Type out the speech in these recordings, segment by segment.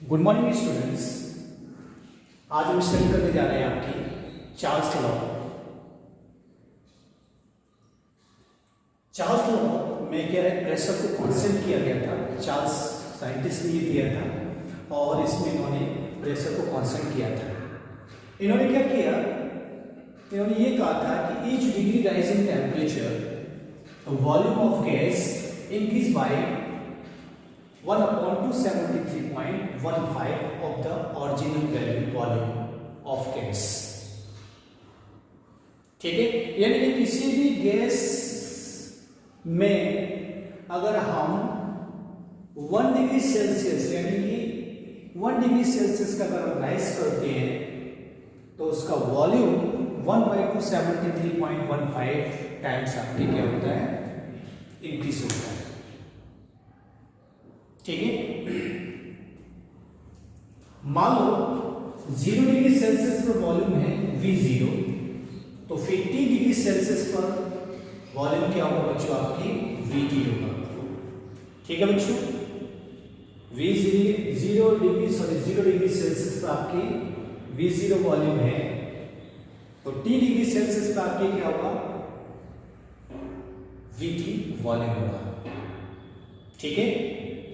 Good morning students. आज हम study करने जा रहे हैं आपकी चार्ल्स लॉ। चार्ल्स लॉ में क्या है, प्रेशर को कांस्टेंट किया गया था। चार्ल्स साइंटिस्ट ने ये दिया था और इसमें इन्होंने प्रेशर को कांस्टेंट किया था। इन्होंने क्या किया, इन्होंने ये कहा था कि each degree rise in temperature volume of gas increase by 1/273.15 of the original value volume of gas। ठीक है, यानी कि किसी भी गैस में अगर हम 1 डिग्री सेल्सियस यानी कि 1 डिग्री सेल्सियस का अगर राइज करते हैं तो उसका वॉल्यूम 1/273.15 टाइम्स आपके क्या होता है, इंक्रीज होता है। ठीक है, मान लो 0 डिग्री सेल्सियस पर वॉल्यूम है V0, तो 50 डिग्री सेल्सियस पर वॉल्यूम क्या होगा बच्चों, आपकी VT होगा। ठीक है बच्चों,0 डिग्री सेल्सियस पर आपकी V0 वॉल्यूम है, तो T डिग्री सेल्सियस पर आपके क्या होगा, VT वॉल्यूम होगा। ठीक है,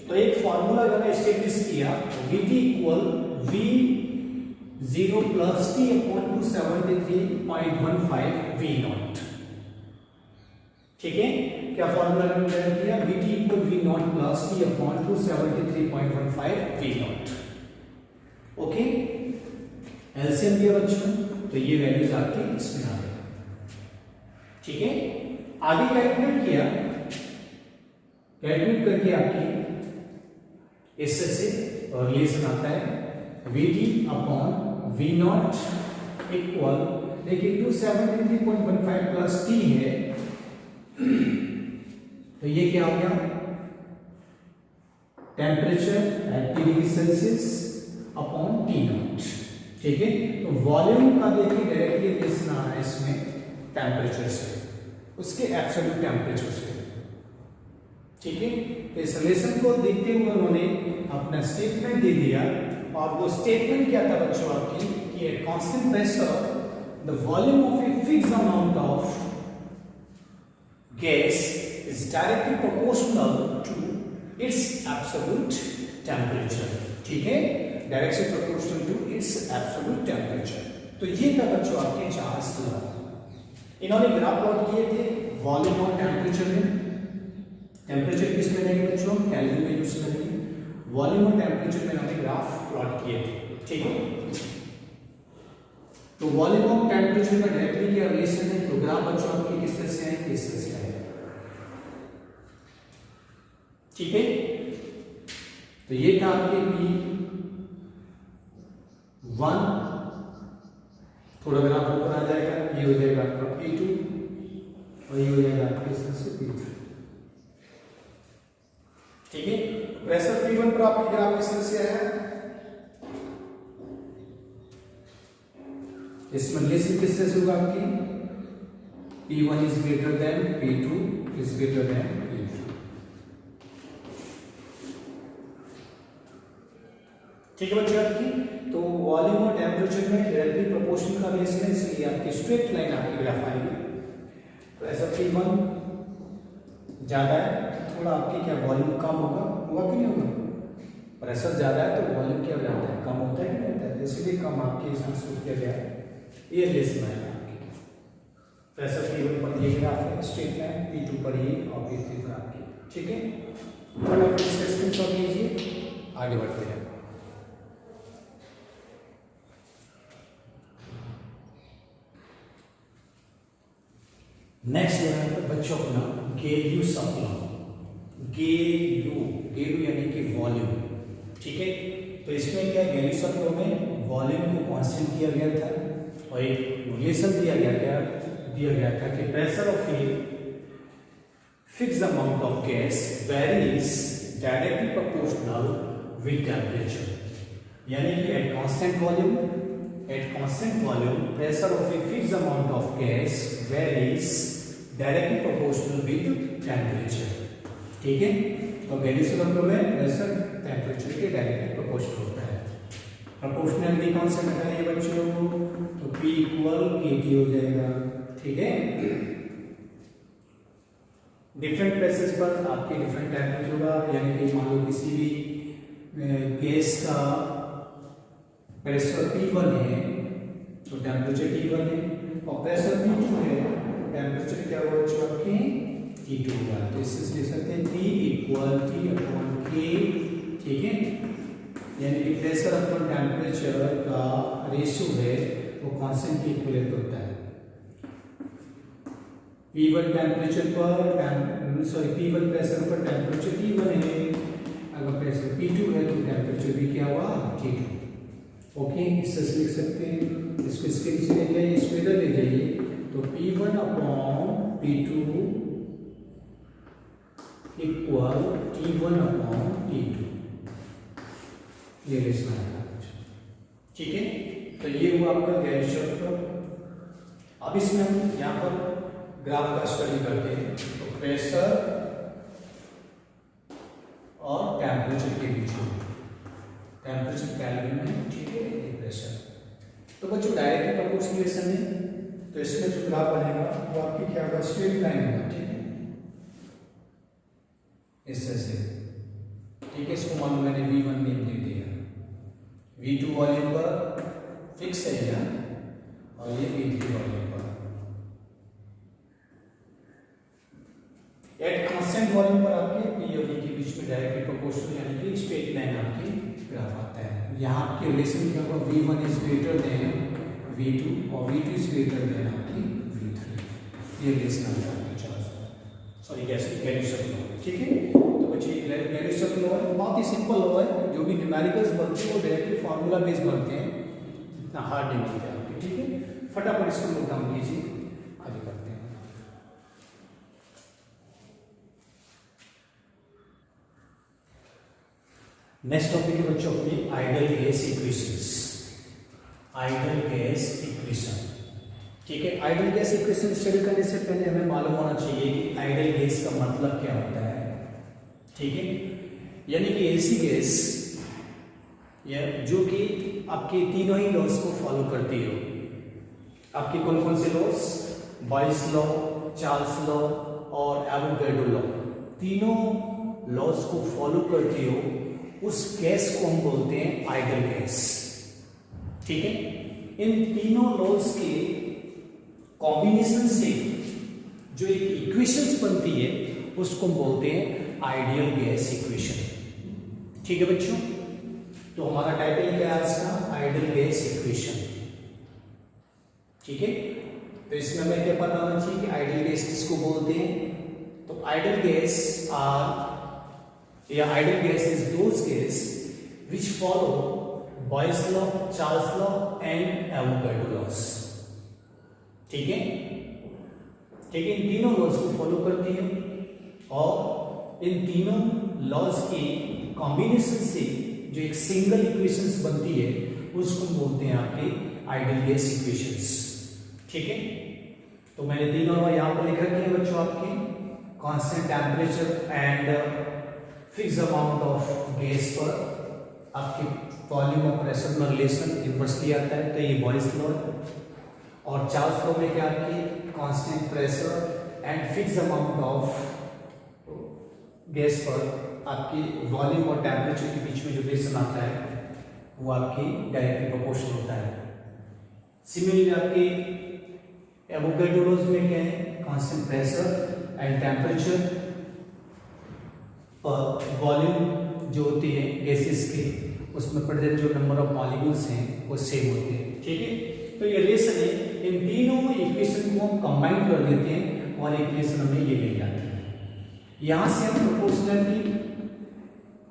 तो एक फॉर्मूला मैंने एस्टेब्लिश किया, VT equal V0 plus T upon 273.15 V0। ठीक है, क्या फॉर्मूला मैंने तैयार किया, VT equal V0 plus T upon 273.15 V0। Okay, LCM दिया बच्चों, तो ये वैल्यूज आपकी इसमें आ गई। ठीक है, आगे कैलकुलेट किया, कैलकुलेट करके आपकी इससे से रिलेशन आता है VT अपॉन V0 इक्वल, देखिए 273.15 प्लस T है, तो ये क्या हो गया, temperature at T degree Celsius upon T0। ठीक है, तो वॉल्यूम का देखिए डायरेक्टली रिलेशन आ रहा है इसमें टेम्परेचर से, उसके एब्सोल्यूट टेम्परेचर से। ठीक है, तो इस रिलेशन को देखते हुए उन्होंने अपना स्टेटमेंट दे दिया, और वो स्टेटमेंट क्या था बच्चों आपकी, कि at constant pressure the volume of a fixed amount of gas is directly proportional to its absolute temperature. ठीक है, directly proportional to its absolute temperature. तो ये था बच्चों आपके चार्ल्स लॉ। इन्होंने ग्राफ प्लॉट किए थे वॉल्यूम और टेम्परेचर में। टेम्परेचर किस में रहेंगे बच्चों, केल्विन में यूज करेंगे। वॉल्यूम और टेम्परेचर में हमने ग्राफ प्लॉट किए थे। ठीक है, तो वॉल्यूम और टेम्परेचर का डायरेक्टली क्या रिलेशन है, तो ग्राफ बच्चों आपके किस तरह से है, किस तरह से आएगा। ठीक है, तो ये था आपके P1, थोड़ा ग्राफ ऊपर आ जाएगा, ये हो जाएगा आपका P2 और ये हो जाएगा आपके इस तरह से P3। ठीक है, प्रेशर P1 पर आपकी ग्राफ इस तरह से है, इसमें रिलेशन किस तरह से होगा आपकी, P1 is greater than P2 is greater than P3। ठीक है बच्चों आपकी, तो वॉल्यूम और टेम्परेचर में डायरेक्टली प्रोपोर्शनल का रिलेशन है, इसलिए आपकी स्ट्रेट लाइन आपकी ग्राफ आएगी। प्रेशर P1 ज्यादा है, थोड़ा आपकी क्या वॉल्यूम कम होगा कि नहीं होगा, प्रेशर ज्यादा है तो वॉल्यूम क्या हो जाता है, कम होता है कि नहीं होता है, इसलिए कम आपके इसमें सूट किया गया है। ये रिलेशन आएगा आपकी, प्रेशर P1 पर ये ग्राफ है स्ट्रेट लाइन, P2 पर ये और P3 पर आपकी। ठीक है, थोड़ा डिस्कशन कर लीजिए, आगे बढ़ते हैं। नेक्स्ट लेवल पर बच्चों अपना गेल्यूस लॉ, गेलू यानी कि वॉल्यूम। ठीक है, तो इसमें क्या गेल्यूस लॉ में वॉल्यूम को कांस्टेंट किया गया था और एक रिलेशन दिया गया था कि pressure of a fixed amount of gas varies directly proportional with temperature, यानी कि at constant volume pressure of a fixed amount of gas varies directly proportional with temperature. ठीक है, तो गेल्यूस लॉ में प्रेशर टेम्परेचर के डायरेक्टली प्रोपोर्शनल होता है। Proportionality concept बताइए बच्चों, तो P इक्वल KT हो जाएगा, ठीक है। डिफरेंट प्लेसेस पर आपके डिफरेंट टेम्परेचर होगा, यानी कि मान लो किसी भी गैस का प्रेशर P1 है तो टेम्परेचर T1 है, और प्रेशर P2 है, टेम्परेचर क्या होगा बच्चों आपके T2 होगा। तो इससे लिख सकते हैं P इक्वल T/K, ठीक है, यानी कि प्रेशर अपॉन टेम्परेचर का रेशियो है वो कांस्टेंट के इक्विवेलेंट होता है। P1 टेम्परेचर पर P1 प्रेशर पर टेम्परेचर T1 है, अगर प्रेशर P2 है तो टेम्परेचर भी क्या हुआ T2। ओके, इससे लिख सकते हैं, इसको इसके नीचे ले जाइए, इसको इधर ले जाइए, तो P1 upon P2 equal T1 upon T2, ये लिखना है, ठीक है। तो ये हुआ आपका गैस का। अब इसमें हम यहाँ पर ग्राफ का स्टडी करते हैं, तो प्रेशर और टेम्परेचर के बीच में, टेम्परेचर केल्विन में, ठीक है, ये प्रेशर। तो बच्चों डायरेक्ट प्रोपोर्शनल रिलेशन है, तो इसमें जो ग्राफ बनेगा वो आपकी क्या होगा, स्ट्रेट लाइन होगा, ठीक है, इस तरह से, ठीक है। इसको मान लो मैंने V1 नेम दे दिया, V2 वॉल्यूम पर फिक्स है यहाँ, और ये V3 वॉल्यूम पर। एट कांस्टेंट वॉल्यूम पर आपके P और E के बीच में डायरेक्टली प्रोपोर्शनल यानी कि स्ट्रेट लाइन आपकी ग्राफ आता है। यहाँ आपके रिलेशन क्या होगा, V1 is greater than V2 और V2 इज ग्रेटर देन आपकी V3, ये रिलेशन आता है आपके चार्ज, सॉरी गैस-गैलिलियो लॉ, ठीक है। तो बच्चे गैलिलियो लॉ बहुत ही सिंपल लॉ है, जो भी न्यूमेरिकल्स बनते हैं वो डायरेक्टली फार्मूला बेस्ड बनते हैं, इतना हार्ड नहीं बनते आपके, ठीक है। फटाफट इसको नोट डाउन कीजिए, आगे बढ़ते हैं। नेक्स्ट टॉपिक है बच्चों अपनी ideal gas equations, ideal gas equation, ठीक है। आइडियल गैस इक्वेशन स्टडी करने से पहले हमें मालूम होना चाहिए कि आइडियल गैस का मतलब क्या होता है, ठीक है। यानी कि ऐसी गैस या जो कि आपके तीनों ही लॉज को फॉलो करती हो। आपके कौन कौन से laws, Boyle's law, Charles law और एवोगैड्रो लॉ, तीनों लॉज को फॉलो करती हो, उस गैस को हम बोलते हैं आइडियल गैस, ठीक है। इन तीनों लॉज के कॉम्बिनेशन से जो एक इक्वेशंस बनती है उसको हम बोलते हैं आइडियल गैस इक्वेशन, ठीक है बच्चों। तो हमारा टाइटल क्या है आज का, आइडियल गैस इक्वेशन, ठीक है। तो इसमें हमें क्या पता होना चाहिए कि आइडियल गैस किसको बोलते हैं। तो आइडियल गैस या ideal gas is those gas which follow Boyle's law, Charles law and Avogadro laws, ठीक है, ठीक है। इन तीनों लॉज को फॉलो करती है और इन तीनों लॉज के कॉम्बिनेशन से जो एक सिंगल इक्वेशंस बनती है उसको बोलते हैं आपके आइडियल गैस इक्वेशंस, ठीक है। तो मैंने तीनों लॉ यहाँ पर लिख रखे हैं बच्चों आपके, constant temperature and fix amount of gas पर आपके वॉल्यूम और प्रेशर में रिलेशन इनवर्सली आता है, तो ये बॉयल्स लॉ है। और चार्ल्स लॉ में क्या आपकी constant pressure and fix amount of gas पर आपकी वॉल्यूम और टेम्परेचर के बीच में जो रिलेशन आता है वो आपकी डायरेक्टली प्रोपोर्शनल होता है। सिमिलरली आपके एवोगैड्रो लॉज में क्या है, कांस्टेंट प्रेशर एंड टेम्परेचर पर वॉल्यूम जो होती है गैसेस के, उसमें प्रेजेंट जो नंबर ऑफ मॉलिक्यूल्स हैं वो सेम होते हैं, ठीक है। तो ये रिलेशन है, इन तीनों इक्वेशन को हम कंबाइन कर देते हैं और इक्वेशन हमें ये मिल जाती है। यहाँ से हम प्रोपोर्शनलिटी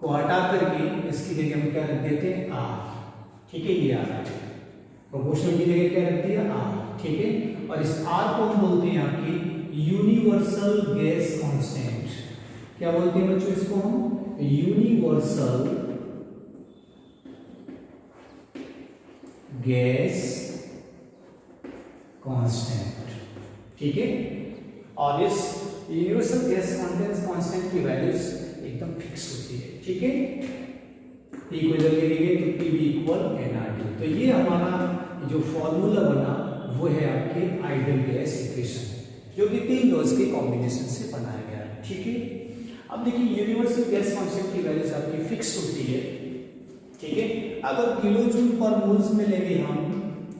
को हटा करके इसकी जगह हम क्या रख देते हैं, आर, ठीक है, ये आर प्रोपोर्शनल की जगह क्या रख दिया, आर, ठीक है। और इस आर को हम बोलते हैं आपकी यूनिवर्सल गैस कांस्टेंट, क्या बोलते हैं बच्चों इसको हम, यूनिवर्सल गैस कांस्टेंट, ठीक है। और इस यूनिवर्सल गैस कांस्टेंट की वैल्यूज एकदम फिक्स होती है, ठीक है। P को इधर लेके गए तो PV इक्वल nRT। तो ये हमारा जो फॉर्मूला बना वो है आपके आइडियल गैस इक्वेशन, जो कि 3 लॉज के कॉम्बिनेशन से बनाया गया है। ठीक है, अब देखिए यूनिवर्सल गैस कांस्टेंट की वैल्यूज आपकी फिक्स होती है। ठीक है, अगर किलो जूल पर मोल्स में लेंगे हम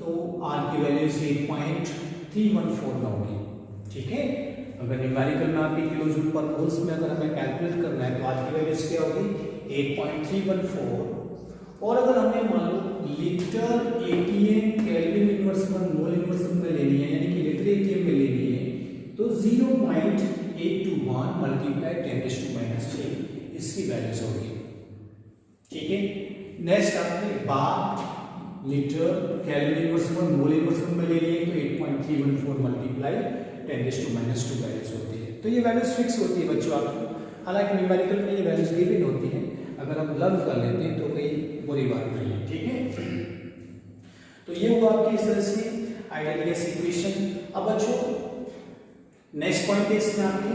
तो R की वैल्यू 8.314 होगी। ठीक है, अगर न्यूमेरिकल में आपके किलो जूल पर मोल्स में अगर हमें कैलकुलेट करना है तो R की वैल्यू क्या होगी 8.314। और अगर हमें मान लो लीटर एटीएम केल्विन इनवर्स पर मोल इनवर्स में लेनी है, यानी कि लीटर एटीएम में लेनी है तो 0.821 मल्टीप्लाई 10⁻³ इसकी वैल्यूज होगी। ठीक है, नेक्स्ट आपके बार लीटर केल्विन इनवर्स पर मोल इनवर्स में लेनी है तो 8.314 मल्टीप्लाई 10⁻² वैल्यूज होती है। तो ये वैल्यूज फिक्स होती है बच्चों आपको, हालांकि न्यूमेरिकल में ये वैल्यूज गिवन होती है, अगर हम लर्न कर लेते हैं तो कोई बुरी बात नहीं है। ठीक है, तो ये हुआ आपकी इस तरह से आइडियल गैस इक्वेशन। अब बच्चों नेक्स्ट पॉइंट है इसमें आपके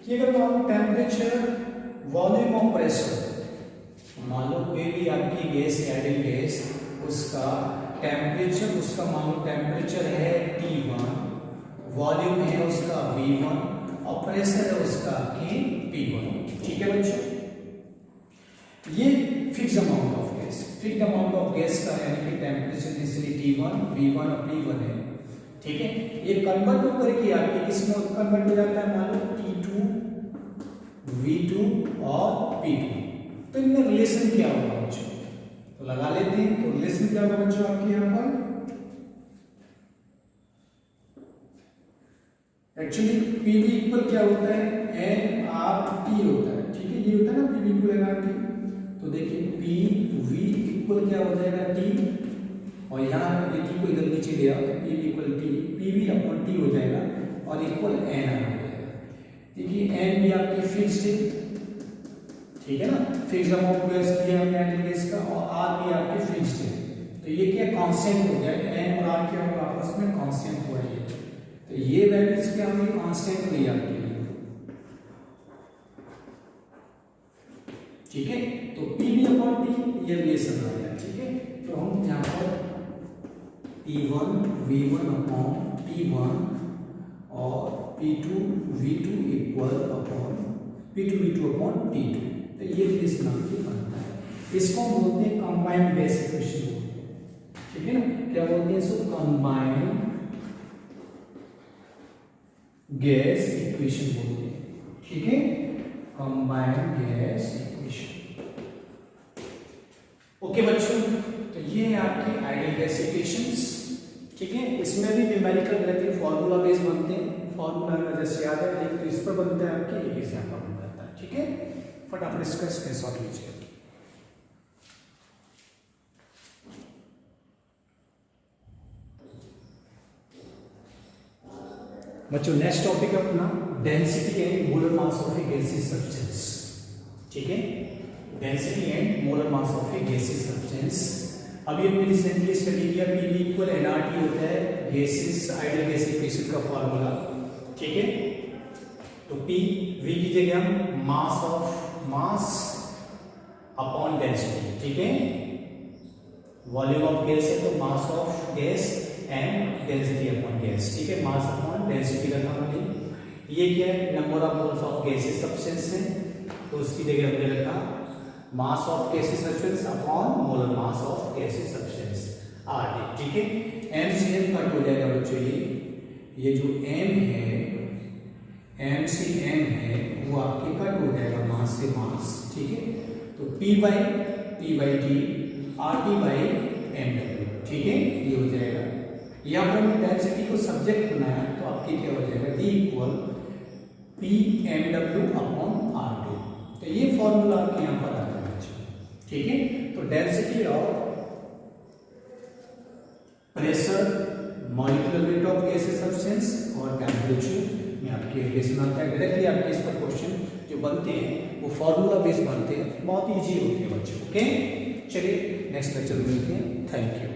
कि अगर मान low temperature volume of pressure, मान लो कोई भी आपकी गैस आइडियल गैस उसका टेम्परेचर, उसका मान लो टेम्परेचर है T1, वॉल्यूम है उसका V1 और प्रेशर है उसका P1। ठीक है बच्चों, ये fix amount of gas, fix amount of gas का यानी कि टेम्परेचर इसलिए T1, V1 और P1 है। ठीक है, ये कन्वर्ट होकर के आपके किसमें कन्वर्ट हो जाता है, मान लो T2, V2 और P2। तो इनमें रिलेशन क्या होगा बच्चों, तो लगा लेते हैं। तो रिलेशन क्या होगा बच्चों आपके यहाँ पर, एक्चुअली PV इक्वल क्या होता है nRT होता है। ठीक है, ये होता है ना PV इक्वल nRT। तो देखिए PV इक्वल क्या हो जाएगा T, और यहाँ ये T को इधर नीचे ले आओ तो PV equal T, PV upon T हो जाएगा और इक्वल nR हो जाएगा। देखिए n भी आपकी फिक्स्ड है, ठीक है ना, फिक्स्ड अमाउंट गैस किया हमने आइडियल गैस का, और R भी आपकी फिक्स्ड है। तो ये क्या कांस्टेंट हो गया, n और R क्या होगा आपस में कांस्टेंट हो रही है। तो ये वैल्यूज क्या होंगी, कांस्टेंट हुई आपकी। ठीक है, तो PV अपॉन T ये रिलेशन आ गया। ठीक है, तो हम यहाँ पर P1 V1 अपॉन T1 और P2 V2 equal upon P2 V2 upon T2, तो ये रिलेशन आपकी बनता है। इसको हम बोलते हैं कंबाइंड गैस इक्वेशन। ठीक है ना, क्या बोलते हैं इसको, कंबाइंड गैस इक्वेशन बोलते हैं। ठीक है, कंबाइंड गैस इक्वेशन। ओके बच्चों, तो ये है आपके आइडियल गैस इक्वेशंस। ठीक है, इसमें भी न्यूमेरिकल रहते हैं, फॉर्मूला बेस बनते हैं। फॉर्मूला जैसे याद है, एक तो इस पर बनता है आपके, एक इस यहाँ पर बन जाता है। ठीक है, फटाफट इसका स्क्रीनशॉट लीजिए। बच्चों नेक्स्ट टॉपिक अपना density and molar mass of A gaseous substance. ठीक है, density and molar mass of A gaseous substance. अभी हमने रिसेंटली स्टडी किया PV इक्वल nRT होता है गैसियस आइडियल गैस इक्वेशन का फॉर्मूला। ठीक है, तो PV की जगह हम मास अपॉन डेंसिटी। ठीक है, वॉल्यूम ऑफ गैस है तो mass of gas and density upon gas. ठीक है, मास अपॉन डेंसिटी रखा हमने। ये क्या है, number of moles of gaseous substance है, तो उसकी जगह हमने रखा mass of gaseous substance upon molar mass of gaseous substance RT। ठीक है, m से m कट हो जाएगा बच्चों, ये जो m है, m से m है वो आपके कट हो जाएगा मास से मास। ठीक है, तो P by T RT by mw। ठीक है, ये हो जाएगा। यहाँ पर हमने डेंसिटी को सब्जेक्ट बनाया तो आपकी क्या हो जाएगा, D equal PMW upon RT। तो ये फॉर्मूला आपके यहाँ पर आता है। ठीक है, तो density of pressure, molecular weight of gaseous substance और टेम्परेचर में आपके रिलेशन आता है। डायरेक्टली आपके इस पर क्वेश्चन जो बनते हैं वो फॉर्मूला बेस्ड बनते हैं, बहुत इजी होते हैं बच्चों। ओके, चलिए नेक्स्ट लेक्चर में मिलते हैं। Thank you.